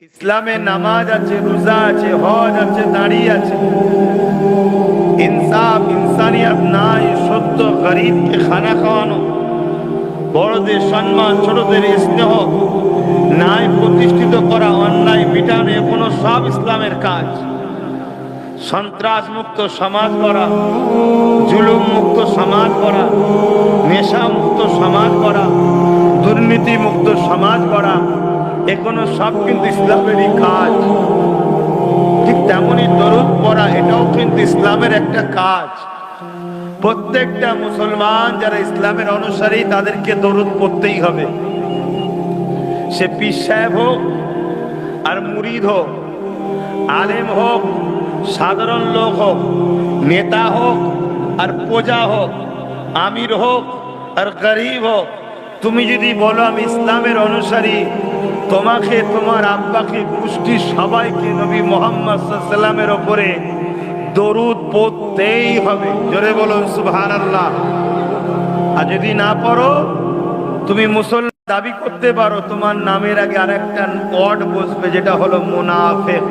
ইসলামে নামাজ আছে, রোজা আছে, হজ আছে, দাড়ি আছে, ইনসাফ ইনসানিয়ত নাই, সত্য, গরিবকে খানা খাওয়ানো, বড়দের সম্মান, ছোটদের স্নেহ, ন্যায় প্রতিষ্ঠিত করা, অন্যায় মিটানো, এগুলো সব ইসলামের কাজ। সন্ত্রাস মুক্ত সমাজ করা, জুলুম মুক্ত সমাজ করা, নেশা মুক্ত সমাজ করা, দুর্নীতি মুক্ত সমাজ করা, এগুলো সব কিন্তু ইসলামেরই কাজ। ঠিক তেমনি দরুদ পড়া, এটাও কিন্তু ইসলামের একটা কাজ। প্রত্যেকটা মুসলমান যারা ইসলামের অনুসারী তাদেরকে দরুদ পড়তেই হবে। সে পীর সাহেব হোক আর মুরিদ হোক, আলেম হোক, সাধারণ লোক হোক, নেতা হোক আর প্রজা হোক, আমির হোক আর গরিব হোক, তুমি যদি বলো আমি ইসলামের অনুসারী, তোমাকে, তোমার আব্বাকে, গোষ্ঠী সবাইকে নবী মুহাম্মদ সাল্লাল্লাহু আলাইহি ওয়াসাল্লামের উপরে দরুদ পড়তেই হবে। জোরে বলুন সুবহানাল্লাহ। আর যদি না পড়ো, তুমি মুসলমান দাবি করতে পারো, তোমার নামের আগে আরেকটা ওয়ার্ড বসবে, যেটা হলো মুনাফিক।